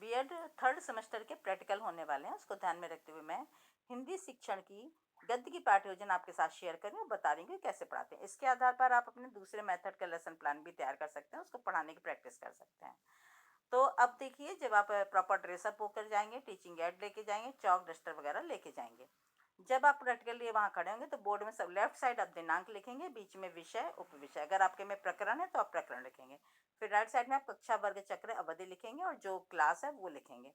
BEd third semester के practical होने वाले हैं, उसको ध्यान में रखते हुए मैं हिंदी शिक्षण की गद्य की पाठ्य योजना आपके साथ शेयर कर रही हूँ, बता रही हूँ कि कैसे पढ़ाते हैं। इसके आधार पर आप अपने दूसरे मेथड का लेसन प्लान भी तैयार कर सकते हैं, उसको पढ़ाने की प्रैक्टिस कर सकते हैं। तो अब देखिए, जब आप प्रॉपर ड्रेसअप होकर जाएंगे, टीचिंग एड लेके जाएंगे, चौक डस्टर वगैरह लेके जाएंगे। जब आप प्रैक्टिकल लिए वहाँ खड़े होंगे तो बोर्ड में सब लेफ्ट साइड आप दिनांक लिखेंगे, बीच में विषय उपविषय, अगर आपके में प्रकरण है तो आप प्रकरण लिखेंगे। फिर राइट साइड में आप कक्षा वर्ग चक्र अवधि लिखेंगे और जो क्लास है वो लिखेंगे।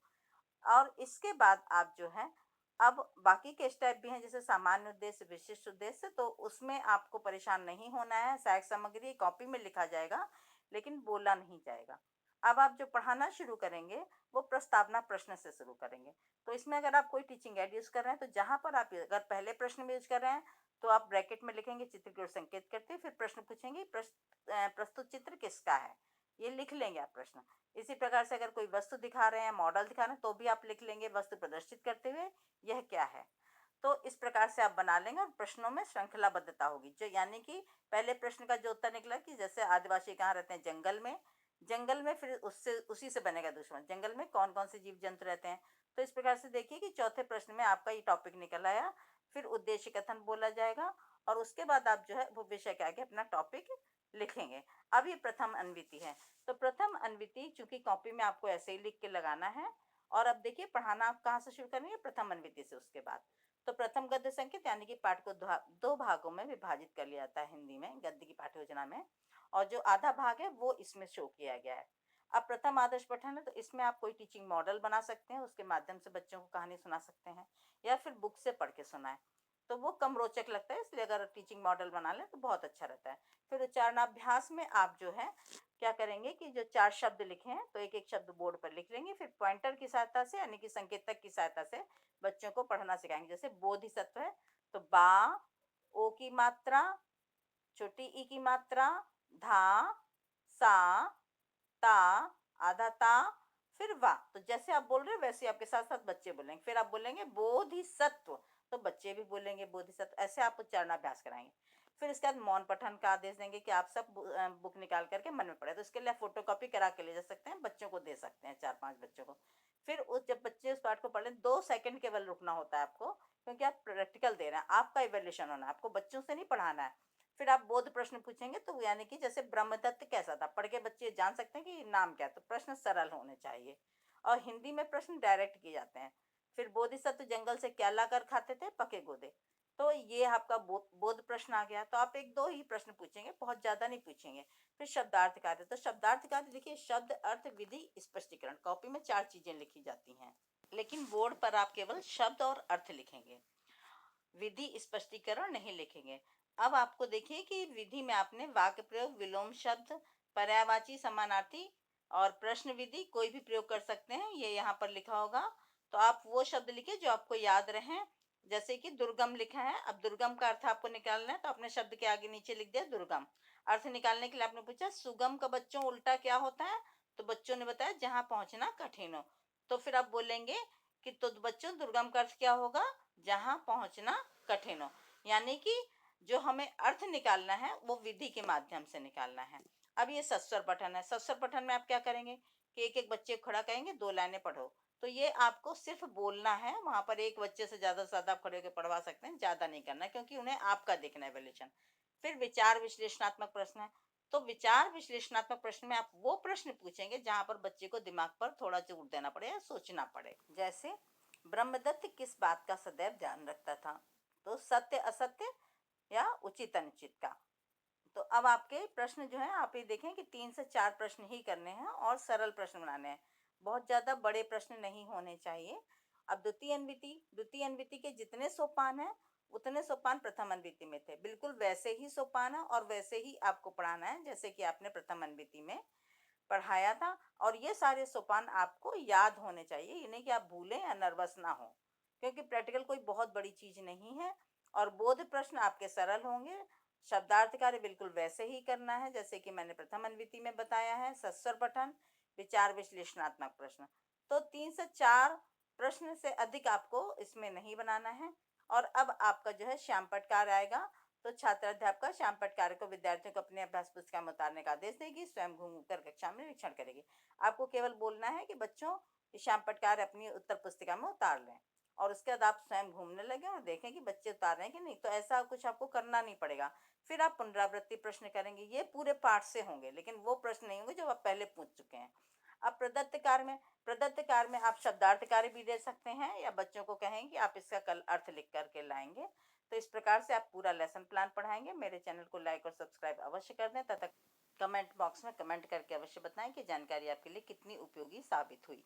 और इसके बाद आप जो है, अब बाकी के स्टेप भी हैं, जैसे सामान्य उद्देश्य, विशिष्ट उद्देश्य, तो उसमें आपको परेशान नहीं होना है। सहायक सामग्री कॉपी में लिखा जाएगा लेकिन बोला नहीं जाएगा। अब आप जो पढ़ाना शुरू करेंगे वो प्रस्तावना प्रश्न से शुरू करेंगे। तो इसमें अगर आप कोई टीचिंग एड यूज कर रहे हैं तो जहां पर आप अगर पहले प्रश्न में यूज कर रहे हैं तो आप ब्रैकेट में लिखेंगे चित्र की ओर संकेत करते, फिर प्रश्न पूछेंगे प्रस्तुत चित्र किसका है, ये लिख लेंगे आप प्रश्न। इसी प्रकार से अगर कोई वस्तु दिखा रहे हैं, मॉडल दिखा रहे हैं, तो भी आप लिख लेंगे वस्तु प्रदर्शित करते हुए यह क्या है। तो इस प्रकार से आप बना लेंगे और प्रश्नों में श्रृंखलाबद्धता होगी, जो यानी कि पहले प्रश्न का जो उत्तर निकला कि जैसे आदिवासी कहाँ रहते हैं, जंगल में। जंगल में फिर उससे उसी से बनेगा दुश्मन, जंगल में कौन कौन से जीव जंतु रहते हैं। तो इस प्रकार से देखिए कि चौथे प्रश्न में आपका ये टॉपिक निकल आया, फिर उद्देश्य कथन बोला जाएगा और उसके बाद आप जो है वो विषय के आगे अपना टॉपिक लिखेंगे। अब ये प्रथम अनविति है। तो प्रथम अनविति चूंकि कॉपी में आपको ऐसे ही लिख के लगाना है। और अब देखिए, पढ़ाना आप कहाँ से शुरू करेंगे, प्रथम अनविति से। उसके बाद तो प्रथम गद्य संकेत यानी कि पाठ को दो भागों में विभाजित कर लिया जाता है हिंदी में गद्य की पाठ्य योजना में, और जो आधा भाग है वो इसमें शो किया गया है। अब प्रथम आदर्श पठन है, तो इसमें आप कोई टीचिंग मॉडल बना सकते हैं, उसके माध्यम से बच्चों को कहानी सुना सकते हैं, या फिर बुक से पढ़ के सुनाएं, तो वो कम रोचक लगता है, इसलिए अगर टीचिंग मॉडल बना लें तो बहुत अच्छा रहता है। फिर उच्चारणाभ्यास में आप जो है क्या करेंगे कि जो 4 शब्द लिखे हैं तो एक एक शब्द बोर्ड पर लिख लेंगे, फिर पॉइंटर की सहायता से यानी कि संकेतक की सहायता से बच्चों को पढ़ना सिखाएंगे। जैसे बोधिसत्व है तो बा, ओ की मात्रा, छोटी ई की मात्रा, धा, सा, ता, आधा ता, फिर वा। तो जैसे आप बोल रहे हैं वैसे आपके साथ साथ बच्चे बोलेंगे। फिर आप बोलेंगे बोधिसत्व तो बच्चे भी बोलेंगे बोधिसत्व। ऐसे आप उच्चारणाभ्यास कराएंगे। फिर इसके बाद मौन पठन का आदेश देंगे कि आप सब बुक निकाल करके मन में पढ़े। तो इसके लिए फोटो कॉपी करा के ले जा सकते हैं, बच्चों को दे सकते हैं, 4-5 बच्चों को। फिर उस जब बच्चे उस पाठ को पढ़ लें 2 सेकंड केवल रुकना होता है आपको, क्योंकि आप प्रैक्टिकल दे रहे हैं, आपका इवेल्यूशन होना है, आपको बच्चों से नहीं पढ़ाना है। फिर आप बोध प्रश्न पूछेंगे, तो यानी कि जैसे ब्रह्मदत्त कैसा था, पढ़ के बच्चे जान सकते हैं कि नाम क्या है, तो प्रश्न सरल होने चाहिए और हिंदी में प्रश्न डायरेक्ट किए जाते हैं। फिर बोधिसत्व जंगल से क्या लाकर खाते थे, पके गोदे। तो ये आपका बोध प्रश्न आ गया। तो आप 1-2 ही प्रश्न पूछेंगे, बहुत ज्यादा नहीं पूछेंगे। फिर शब्दार्थ कार्य, तो शब्दार्थ कार्य देखिए, शब्द अर्थ विधि स्पष्टीकरण। कॉपी में 4 चीजें लिखी जाती हैं, लेकिन बोर्ड पर आप केवल शब्द और अर्थ लिखेंगे, विधि स्पष्टीकरण नहीं लिखेंगे। अब आपको देखिए कि विधि में आपने वाक्य प्रयोग, विलोम शब्द, पर्यायवाची, समानार्थी और प्रश्न विधि कोई भी प्रयोग कर सकते हैं, ये यहाँ पर लिखा होगा। तो आप वो शब्द लिखिए जो आपको याद रहे। जैसे कि दुर्गम लिखा है, अब दुर्गम का अर्थ आपको निकालना है, तो अपने शब्द के आगे नीचे लिख दिया दुर्गम। अर्थ निकालने के लिए आपने पूछा सुगम का बच्चों उल्टा क्या होता है, तो बच्चों ने बताया जहां पहुंचना कठिन हो। तो फिर आप बोलेंगे कि तो बच्चों दुर्गम का अर्थ क्या होगा, जहां पहुंचना कठिन हो। यानी कि जो हमें अर्थ निकालना है वो विधि के माध्यम से निकालना है। अब ये सस्वर पठन है। सस्वर पठन में आप क्या करेंगे कि एक एक बच्चे को खड़ा कहेंगे, 2 लाइनें पढ़ो। तो ये आपको सिर्फ बोलना है, वहां पर एक बच्चे से ज्यादा आप खड़े होकर पढ़वा सकते हैं, ज्यादा नहीं करना, क्योंकि उन्हें आपका देखना है वैल्यूएशन। फिर विचार विश्लेषणात्मक प्रश्न है। तो विचार विश्लेषणात्मक प्रश्न में आप वो प्रश्न पूछेंगे जहां पर बच्चे को दिमाग पर थोड़ा जोर देना पड़े या सोचना पड़े। जैसे ब्रह्मदत्त किस बात का सदैव ध्यान रखता था, तो सत्य असत्य या उचित अनुचित का। तो अब आपके प्रश्न जो है, आप ये देखें कि 3 से 4 प्रश्न ही करने हैं और सरल प्रश्न बनाने हैं, बहुत ज्यादा बड़े प्रश्न नहीं होने चाहिए। अब द्वितीय अनविति के जितने सोपान हैं उतने सोपान प्रथम अनविति में थे, बिल्कुल वैसे ही सोपान है और वैसे ही आपको पढ़ाना है जैसे कि आपने प्रथम अनविति में पढ़ाया था। और ये सारे सोपान आपको याद होने चाहिए, ये नहीं कि आप भूलें या नर्वस ना हो, क्योंकि प्रैक्टिकल कोई बहुत बड़ी चीज नहीं है। और बोध प्रश्न आपके सरल होंगे। शब्दार्थ कार्य बिल्कुल वैसे ही करना है जैसे कि मैंने प्रथम अनविति में बताया है। सस्वर पठन, विचार विश्लेषणात्मक प्रश्न, तो 3 से 4 प्रश्न से अधिक आपको इसमें नहीं बनाना है। और अब आपका जो है श्यामपट कार्य आएगा। तो छात्र अध्यापक श्यामपट कार्य को विद्यार्थियों को अपने अभ्यास पुस्तिका में उतारने का आदेश देगी, स्वयं घूम कर कक्षा में निरीक्षण करेगी। आपको केवल बोलना है कि बच्चों कि श्याम पटकार अपनी उत्तर पुस्तिका में उतार लें, और उसके बाद आप स्वयं घूमने लगे और देखें कि बच्चे उतार रहे हैं कि नहीं। तो ऐसा कुछ आपको करना नहीं पड़ेगा। फिर आप पुनरावृत्ति प्रश्न करेंगे, ये पूरे पाठ से होंगे, लेकिन वो प्रश्न नहीं होंगे जो आप पहले पूछ चुके हैं। अब प्रदत्त कार्य में आप शब्दार्थ कार्य भी दे सकते हैं, या बच्चों को कहें कि आप इसका कल अर्थ लिख करके लाएंगे। तो इस प्रकार से आप पूरा लेसन प्लान पढ़ाएंगे। मेरे चैनल को लाइक और सब्सक्राइब अवश्य कर दें। तब तक कमेंट बॉक्स में कमेंट करके अवश्य बताएं कि जानकारी आपके लिए कितनी उपयोगी साबित हुई।